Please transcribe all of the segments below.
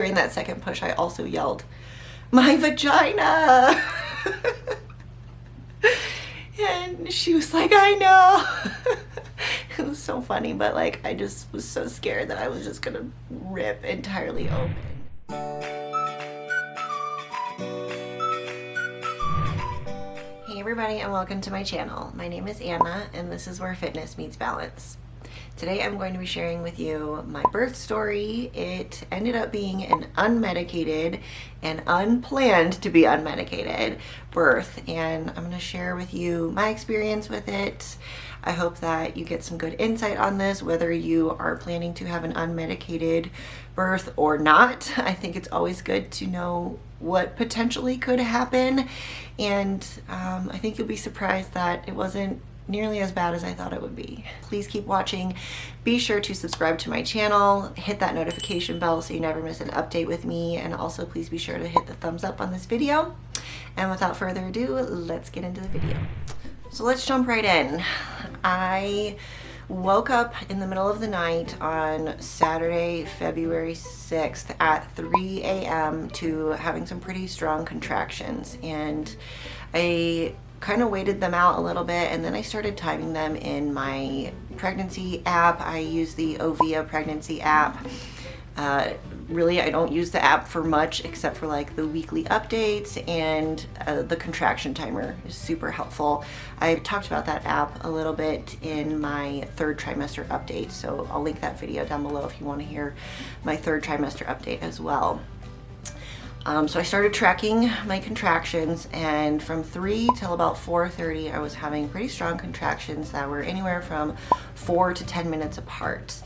During that second push, I also yelled, "My vagina!" And she was like, "I know." It was so funny, but like I just was so scared that I was just gonna rip entirely open. Hey everybody, and welcome to my channel. My name is Anna, and this is where fitness meets balance. Today I'm going to be sharing with you my birth story. It ended up being an unmedicated and unplanned to be unmedicated birth, and I'm going to share with you my experience with it. I hope that you get some good insight on this, whether you are planning to have an unmedicated birth or not. I think it's always good to know what potentially could happen, and I think you'll be surprised that it wasn't nearly as bad as I thought it would be. Please keep watching. Be sure to subscribe to my channel, hit that notification bell so you never miss an update with me, and also please be sure to hit the thumbs up on this video. And without further ado, let's get into the video. So let's jump right in. I woke up in the middle of the night on Saturday, February 6th at 3 a.m. to having some pretty strong contractions, and I kind of waited them out a little bit, and then I started timing them in my pregnancy app. I use the Ovia pregnancy app. Really, I don't use the app for much except for like the weekly updates, and the contraction timer is super helpful. I talked about that app a little bit in my third trimester update, so I'll link that video down below if you want to hear my third trimester update as well. So I started tracking my contractions, and from 3 till about 4:30 I was having pretty strong contractions that were anywhere from 4 to 10 minutes apart.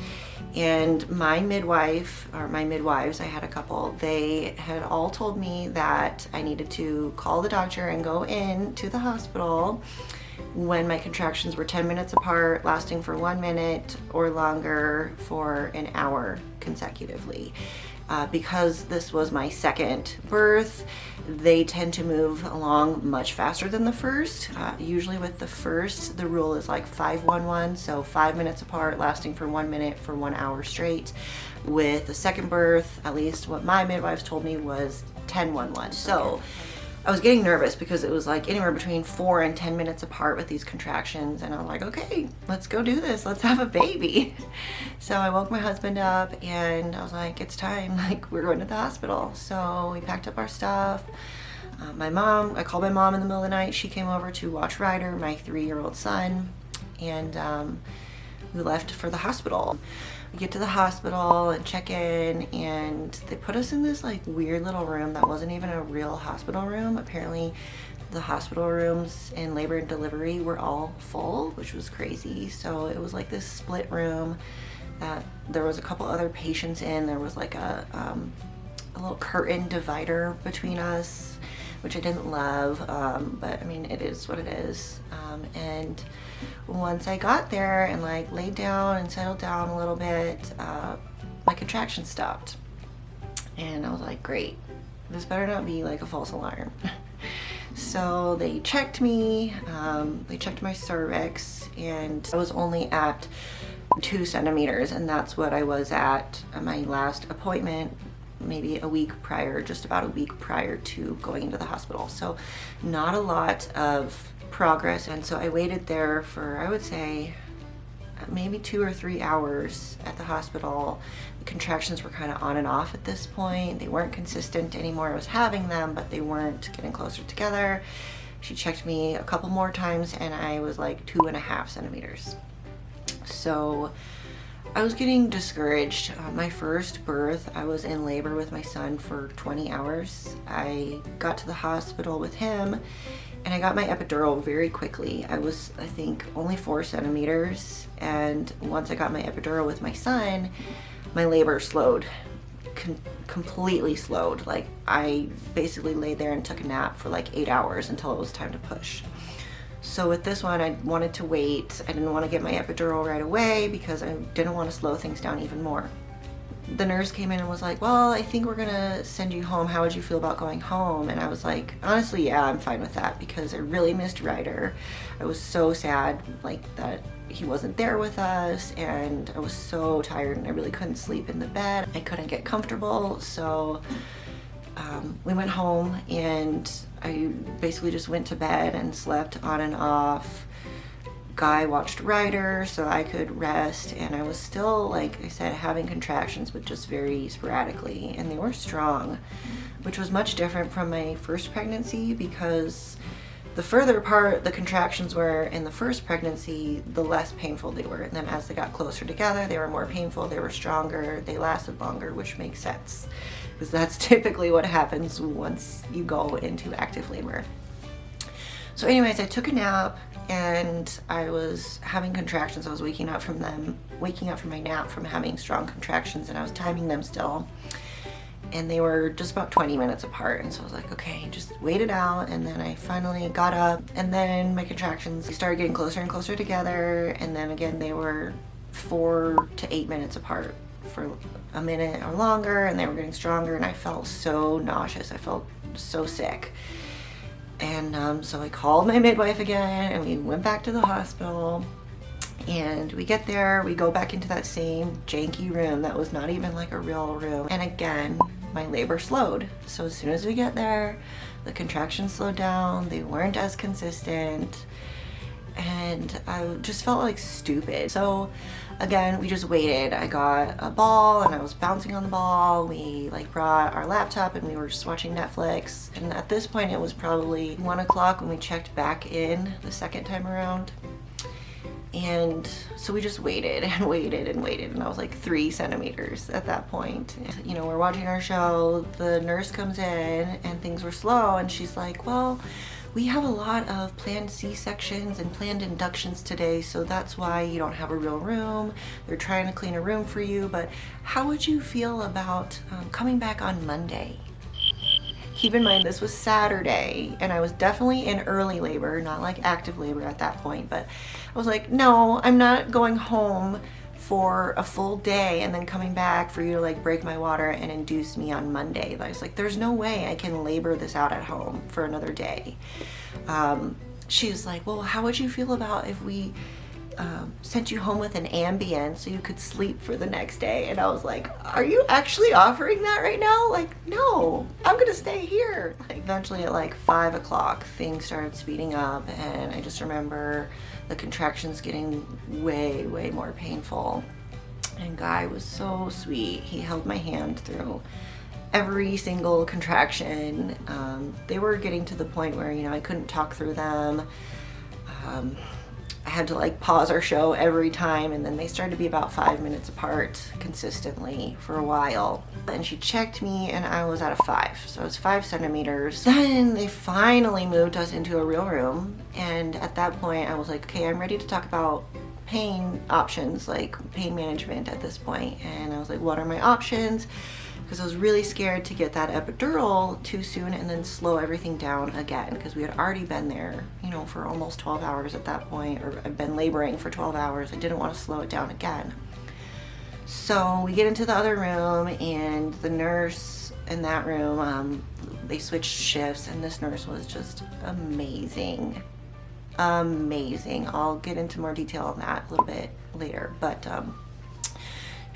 And my midwife, or my midwives, I had a couple, they had all told me that I needed to call the doctor and go in to the hospital when my contractions were 10 minutes apart, lasting for 1 minute or longer for an hour consecutively. Because this was my second birth, they tend to move along much faster than the first. Usually with the first, the rule is like 5-1-1, so 5 minutes apart, lasting for 1 minute for 1 hour straight. With the second birth, at least what my midwives told me, was 10-1-1. So I was getting nervous because it was like anywhere between 4 and 10 minutes apart with these contractions, and I was like, okay, let's go do this. Let's have a baby. So I woke my husband up and I was like, it's time, like we're going to the hospital. So we packed up our stuff. I called my mom in the middle of the night. She came over to watch Ryder, my 3-year-old son, and we left for the hospital. We get to the hospital and check in, and they put us in this like weird little room that wasn't even a real hospital room. Apparently the hospital rooms in labor and delivery were all full, which was crazy. So it was like this split room that there was a couple other patients in. There was like a little curtain divider between us, which I didn't love, but I mean, it is what it is. And once I got there and like laid down and settled down a little bit, my contractions stopped. And I was like, great, this better not be like a false alarm. So they checked me, they checked my cervix, and I was only at 2 centimeters, and that's what I was at my last appointment, maybe a week prior, just about a week prior to going into the hospital. So not a lot of progress. And so I waited there for, I would say, maybe 2 or 3 hours at the hospital. The contractions were kind of on and off at this point. They weren't consistent anymore. I was having them, but they weren't getting closer together. She checked me a couple more times, and I was like 2.5 centimeters. So I was getting discouraged. My first birth, I was in labor with my son for 20 hours. I got to the hospital with him, and I got my epidural very quickly. I was, I think, only 4 centimeters, and once I got my epidural with my son, my labor slowed, completely slowed. Like I basically laid there and took a nap for like 8 hours until it was time to push. So with this one, I wanted to wait. I didn't want to get my epidural right away because I didn't want to slow things down even more. The nurse came in and was like, well, I think we're gonna send you home. How would you feel about going home? And I was like, honestly, yeah, I'm fine with that, because I really missed Ryder. I was so sad, like, that he wasn't there with us, and I was so tired and I really couldn't sleep in the bed. I couldn't get comfortable, so we went home and I basically just went to bed and slept on and off. Guy watched Ryder so I could rest, and I was still, like I said, having contractions, but just very sporadically, and they were strong, which was much different from my first pregnancy, because the further apart the contractions were in the first pregnancy, the less painful they were. And then as they got closer together, they were more painful, they were stronger, they lasted longer, which makes sense, because that's typically what happens once you go into active labor. So anyways, I took a nap and I was having contractions. I was waking up from my nap from having strong contractions, and I was timing them still. And they were just about 20 minutes apart. And so I was like, okay, just wait it out. And then I finally got up, and then my contractions started getting closer and closer together. And then again, they were 4 to 8 minutes apart for a minute or longer, and they were getting stronger. And I felt so nauseous. I felt so sick. And so I called my midwife again, and we went back to the hospital. And we get there, we go back into that same janky room that was not even like a real room. And again, my labor slowed. So as soon as we get there, the contractions slowed down. They weren't as consistent. And I just felt like stupid. So again, we just waited. I got a ball and I was bouncing on the ball. We like brought our laptop and we were just watching Netflix. And at this point it was probably 1 o'clock when we checked back in the second time around. And so we just waited and waited and waited, and I was like 3 centimeters at that point. And, you know, we're watching our show, the nurse comes in and things were slow, and she's like, well, we have a lot of planned C-sections and planned inductions today, so that's why you don't have a real room. They're trying to clean a room for you, but how would you feel about coming back on Monday? Keep in mind, this was Saturday, and I was definitely in early labor, not like active labor at that point, but I was like, no, I'm not going home for a full day and then coming back for you to like break my water and induce me on Monday. I was like, there's no way I can labor this out at home for another day. She was like, well, how would you feel about if we sent you home with an Ambien so you could sleep for the next day? And I was like, are you actually offering that right now? Like, no, I'm gonna stay here. Like, eventually at like 5 o'clock, things started speeding up, and I just remember the contractions getting way, way more painful. And Guy was so sweet. He held my hand through every single contraction. They were getting to the point where, you know, I couldn't talk through them. I had to like pause our show every time, and then they started to be about 5 minutes apart consistently for a while. And she checked me and I was at a 5, so it was 5 centimeters. Then they finally moved us into a real room, and at that point I was like, okay, I'm ready to talk about pain options, like pain management at this point. And I was like, what are my options? Because I was really scared to get that epidural too soon and then slow everything down again, because we had already been there, you know, for almost 12 hours at that point, or I've been laboring for 12 hours. I didn't want to slow it down again. So we get into the other room, and the nurse in that room, they switched shifts, and this nurse was just amazing. Amazing. I'll get into more detail on that a little bit later, but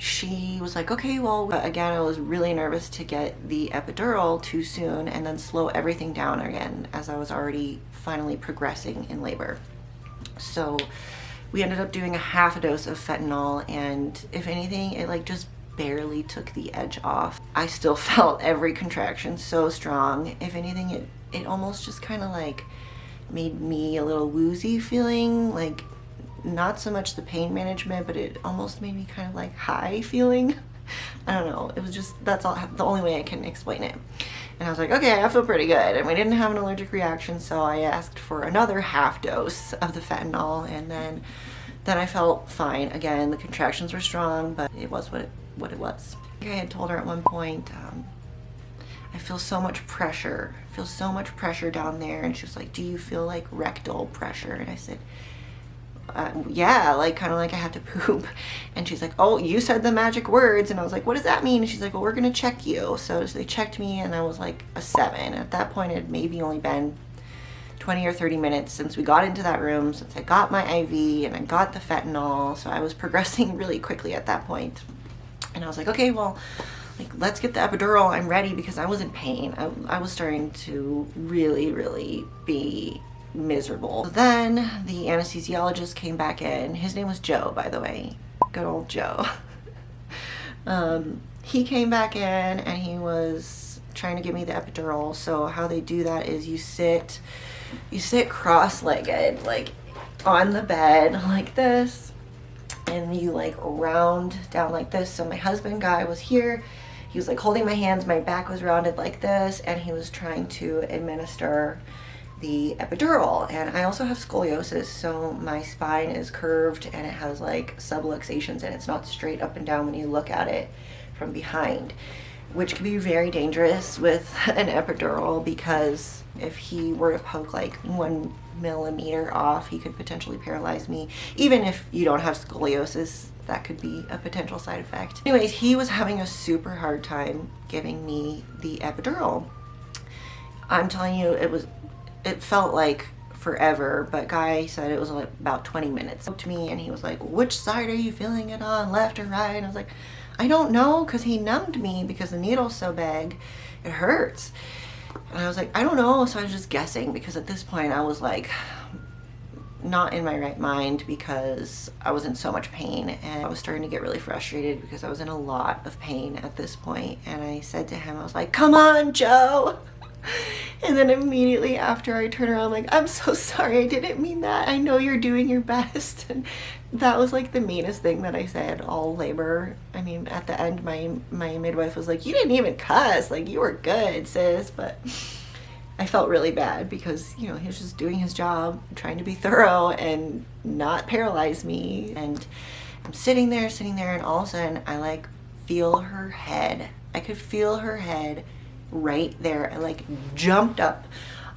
she was like, okay, well, again, I was really nervous to get the epidural too soon and then slow everything down again, as I was already finally progressing in labor. So we ended up doing a half a dose of fentanyl, and if anything, it like just barely took the edge off. I still felt every contraction so strong. If anything, it almost just kind of like made me a little woozy feeling, like not so much the pain management, but it almost made me kind of like high feeling. I don't know, it was just, that's all, the only way I can explain it. And I was like, okay, I feel pretty good. And we didn't have an allergic reaction, so I asked for another half dose of the fentanyl, and then I felt fine. Again, the contractions were strong, but it was what it was. I had told her at one point, I feel so much pressure. I feel so much pressure down there. And she was like, do you feel like rectal pressure? And I said, yeah, like kind of like I had to poop. And she's like, oh, you said the magic words. And I was like, what does that mean? And she's like, well, we're gonna check you. So they checked me, and I was like a 7. At that point, it had maybe only been 20 or 30 minutes since we got into that room, since I got my IV and I got the fentanyl. So I was progressing really quickly at that point. And I was like, okay, well, like, let's get the epidural. I'm ready, because I was in pain. I was starting to really, really be miserable. Then the anesthesiologist came back in. His name was Joe, by the way. Good old Joe. He came back in and he was trying to give me the epidural. So how they do that is you sit cross-legged, like on the bed like this, and you like round down like this. So my husband guy was here. He was like holding my hands, my back was rounded like this, and he was trying to administer the epidural. And I also have scoliosis, so my spine is curved and it has like subluxations, and it's not straight up and down when you look at it from behind, which can be very dangerous with an epidural, because if he were to poke like 1 millimeter off, he could potentially paralyze me. Even if you don't have scoliosis, that could be a potential side effect. Anyways, he was having a super hard time giving me the epidural. I'm telling you, it felt like forever, but Guy said it was like about 20 minutes. He spoke to me and he was like, which side are you feeling it on, left or right? And I was like, I don't know, because he numbed me because the needle's so big, it hurts. And I was like, I don't know. So I was just guessing, because at this point I was like not in my right mind, because I was in so much pain, and I was starting to get really frustrated because I was in a lot of pain at this point. And I said to him, I was like, come on, Joe. And then immediately after, I turn around like, I'm so sorry, I didn't mean that. I know you're doing your best. And that was like the meanest thing that I said all labor. I mean, at the end, my midwife was like, you didn't even cuss, like you were good, sis. But I felt really bad because, you know, he was just doing his job, trying to be thorough and not paralyze me. And I'm sitting there, and all of a sudden I like feel her head. I could feel her head right there. I like jumped up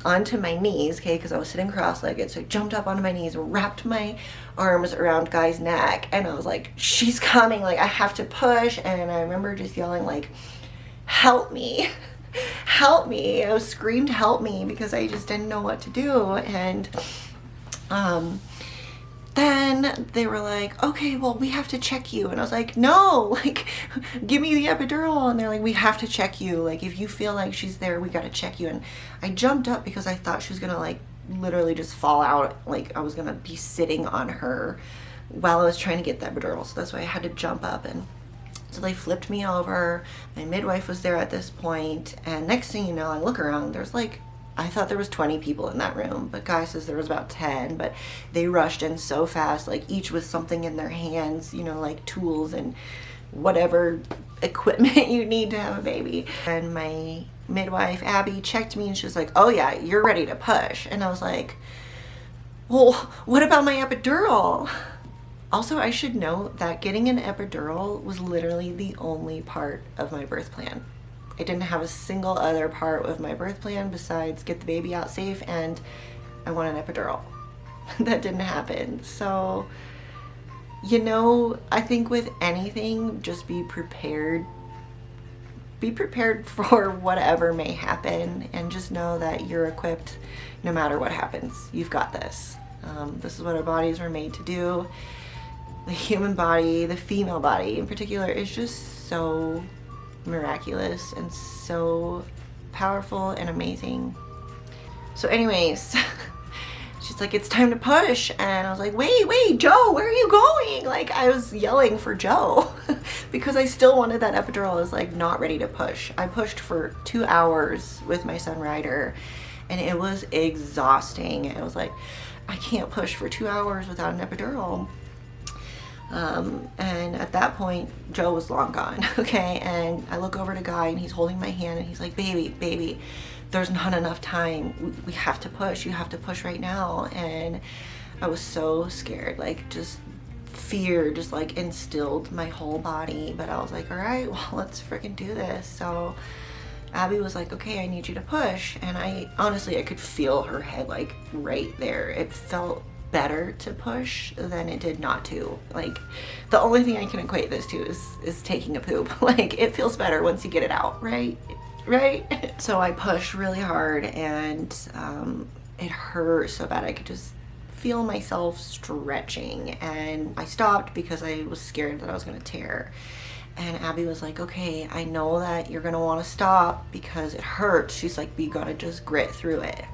onto my knees, okay, because I was sitting cross-legged. So I jumped up onto my knees, wrapped my arms around Guy's neck, and I was like, she's coming, like I have to push. And I remember just yelling like, help me, help me. I was screamed help me, because I just didn't know what to do. And then they were like, okay, well, we have to check you. And I was like, no, like, give me the epidural. And they're like, we have to check you. Like, if you feel like she's there, we got to check you. And I jumped up because I thought she was going to like literally just fall out. Like I was going to be sitting on her while I was trying to get the epidural. So that's why I had to jump up. And so they flipped me over. My midwife was there at this point. And next thing you know, I look around, there's like, I thought there was 20 people in that room, but Guy says there was about 10, but they rushed in so fast, like each with something in their hands, you know, like tools and whatever equipment you need to have a baby. And my midwife, Abby, checked me and she was like, oh yeah, you're ready to push. And I was like, well, what about my epidural? Also, I should note that getting an epidural was literally the only part of my birth plan. I didn't have a single other part of my birth plan besides get the baby out safe and I want an epidural. That didn't happen. So, you know, I think with anything, just be prepared. Be prepared for whatever may happen, and just know that you're equipped no matter what happens. You've got this. This is what our bodies were made to do. The human body, the female body in particular, is just so miraculous and so powerful and amazing. So anyways, she's like, it's time to push. And I was like, wait, Joe, where are you going? Like, I was yelling for Joe because I still wanted that epidural. I was like not ready to push. I pushed for 2 hours with my son Ryder, and it was exhausting. It was like, I can't push for 2 hours without an epidural. And at that point, Joe was long gone, okay? And I look over to Guy and he's holding my hand and he's like, baby, there's not enough time. We have to push. You have to push right now. And I was so scared, like just fear just like instilled my whole body. But I was like, all right, well, let's freaking do this. So Abby was like, okay, I need you to push. And I could feel her head like right there. It felt better to push than it did not to. Like, the only thing I can equate this to is taking a poop. Like, it feels better once you get it out, right? So I pushed really hard, and it hurt so bad. I could just feel myself stretching, and I stopped because I was scared that I was going to tear. And Abby was like, okay, I know that you're going to want to stop because it hurts. She's like, but you got to just grit through it.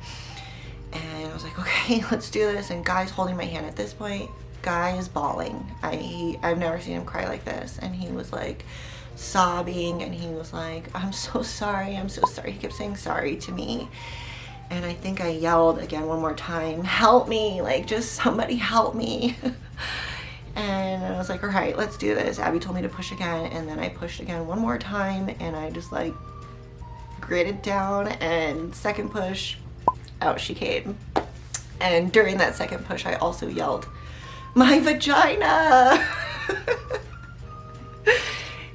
And I was like, okay, let's do this. And Guy's holding my hand at this point. Guy is bawling. I've never seen him cry like this. And he was like sobbing, and he was like, I'm so sorry, I'm so sorry. He kept saying sorry to me. And I think I yelled again one more time, help me, like, just somebody help me. And I was like, all right, let's do this. Abby told me to push again, and then I pushed again one more time, and I just like gritted down, and second push, out she came. And during that second push, I also yelled, my vagina.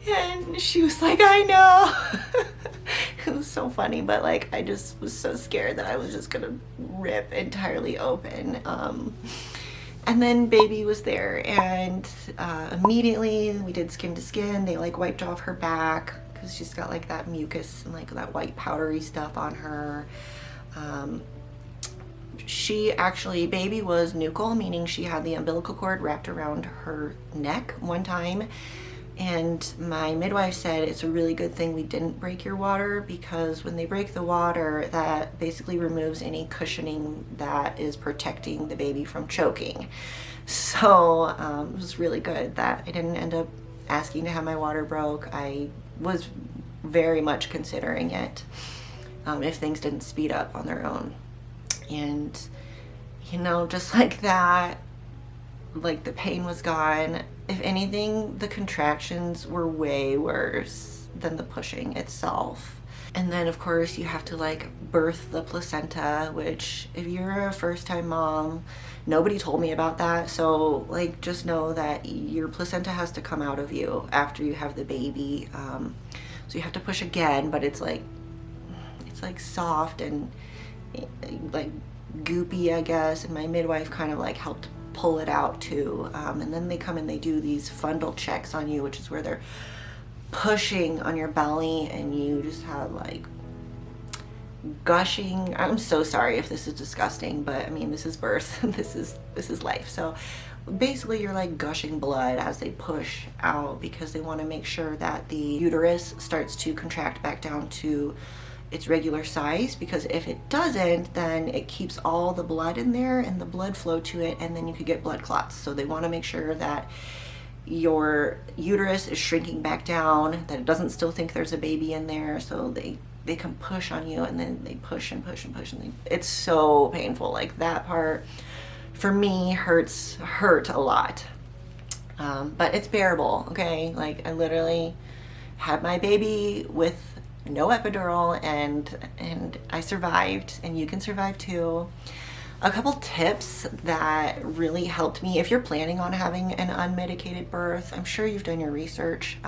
And she was like, I know. It was so funny, but like I just was so scared that I was just gonna rip entirely open. And then baby was there, and immediately we did skin to skin. They like wiped off her back because she's got like that mucus and like that white powdery stuff on her. Baby was nuchal, meaning she had the umbilical cord wrapped around her neck one time. And my midwife said it's a really good thing we didn't break your water, because when they break the water, that basically removes any cushioning that is protecting the baby from choking. So it was really good that I didn't end up asking to have my water broke. I was very much considering it if things didn't speed up on their own. And you know, just like that, like the pain was gone. If anything, the contractions were way worse than the pushing itself. And then of course you have to like birth the placenta, which if you're a first-time mom, nobody told me about that. So like just know that your placenta has to come out of you after you have the baby. So you have to push again, but it's like soft and like goopy, I guess. And my midwife kind of like helped pull it out too. And then they come and they do these fundal checks on you, which is where they're pushing on your belly and you just have like gushing. I'm so sorry if this is disgusting, but I mean, this is birth. this is life. So basically you're like gushing blood as they push out, because they want to make sure that the uterus starts to contract back down to its regular size, because if it doesn't, then it keeps all the blood in there and the blood flow to it, and then you could get blood clots. So they want to make sure that your uterus is shrinking back down, that it doesn't still think there's a baby in there. So they can push on you, and then they push and push and push, and it's so painful. Like that part for me hurt a lot, but it's bearable. Okay, like I literally had my baby with no epidural, and I survived, and you can survive too. A couple tips that really helped me if you're planning on having an unmedicated birth. I'm sure you've done your research,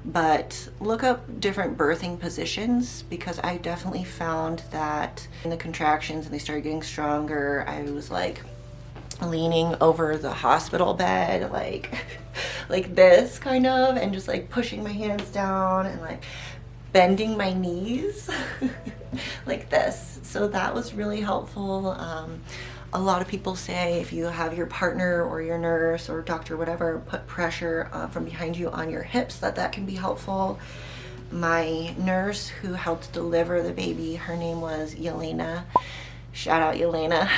but look up different birthing positions, because I definitely found that in the contractions and they started getting stronger, I was like leaning over the hospital bed like this kind of, and just like pushing my hands down and like bending my knees like this. So that was really helpful. A lot of people say if you have your partner or your nurse or doctor, whatever, put pressure from behind you on your hips, that can be helpful. My nurse who helped deliver the baby, her name was Yelena. Shout out Yelena,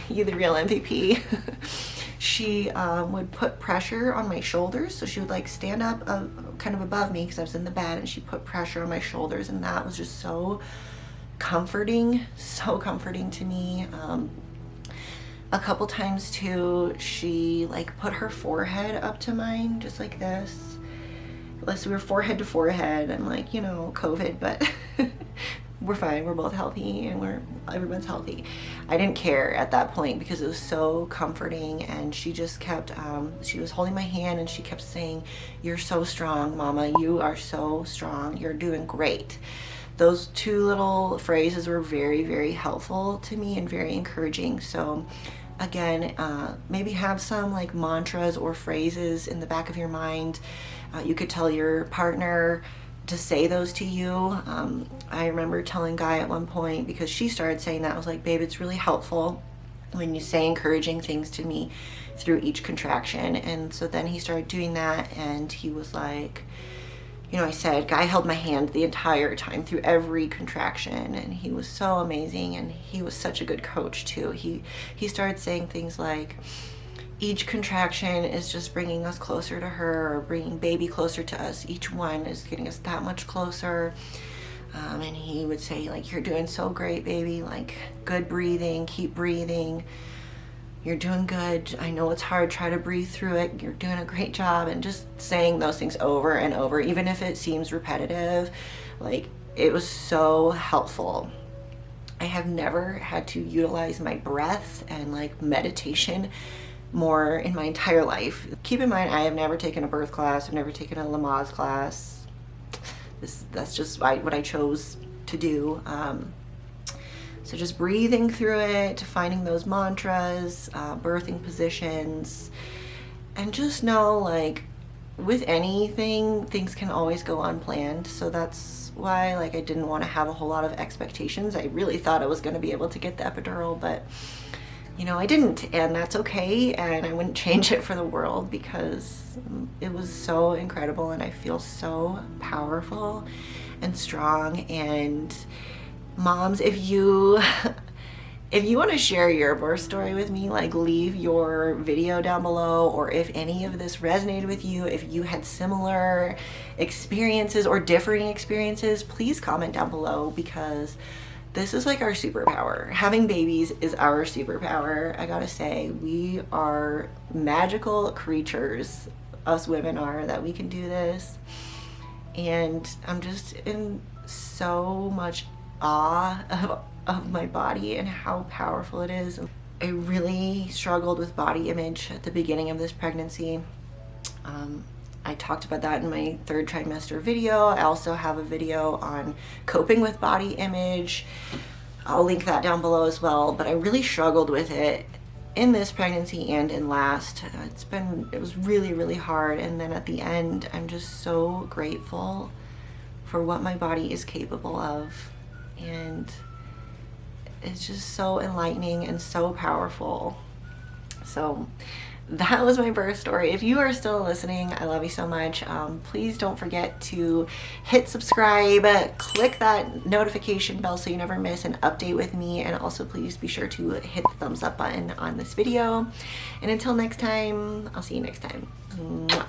you the real MVP. She would put pressure on my shoulders. So she would like stand up kind of above me because I was in the bed, and she put pressure on my shoulders, and that was just so comforting to me. A couple times too, she like put her forehead up to mine, just like this. Unless we were forehead to forehead, and like, you know, COVID, but we're fine, we're both healthy, and everyone's healthy. I didn't care at that point because it was so comforting, and she just kept, she was holding my hand and she kept saying, you're so strong, mama, you are so strong, you're doing great. Those two little phrases were very, very helpful to me and very encouraging. So again, maybe have some like mantras or phrases in the back of your mind. You could tell your partner to say those to you. I remember telling Guy at one point, because she started saying that, I was like, babe, it's really helpful when you say encouraging things to me through each contraction. And so then he started doing that, and he was like, you know, I said, Guy held my hand the entire time through every contraction, and he was so amazing, and he was such a good coach too. He started saying things like, each contraction is just bringing us closer to her, or bringing baby closer to us. Each one is getting us that much closer. And he would say, like, you're doing so great, baby. Like, good breathing, keep breathing. You're doing good. I know it's hard. Try to breathe through it. You're doing a great job. And just saying those things over and over, even if it seems repetitive, like, it was so helpful. I have never had to utilize my breath and like meditation more in my entire life. Keep in mind, I have never taken a birth class. I've never taken a Lamaze class. That's just what I chose to do. So just breathing through it, finding those mantras, birthing positions, and just know, like, with anything, things can always go unplanned. So that's why, like, I didn't want to have a whole lot of expectations. I really thought I was going to be able to get the epidural, but you know, I didn't, and that's okay, and I wouldn't change it for the world, because it was so incredible, and I feel so powerful and strong. And moms, if you want to share your birth story with me, like, leave your video down below, or if any of this resonated with you, if you had similar experiences or differing experiences, please comment down below, because this is like our superpower. Having babies is our superpower. I gotta say, we are magical creatures, us women are, that we can do this. And I'm just in so much awe of my body and how powerful it is. I really struggled with body image at the beginning of this pregnancy. I talked about that in my 3rd trimester video. I also have a video on coping with body image. I'll link that down below as well, but I really struggled with it in this pregnancy and in last. It was really, really hard. And then at the end, I'm just so grateful for what my body is capable of. And it's just so enlightening and so powerful. So that was my birth story. If you are still listening, I love you so much. Please don't forget to hit subscribe, click that notification bell so you never miss an update with me, and also please be sure to hit the thumbs up button on this video. And until next time, I'll see you next time. Mwah.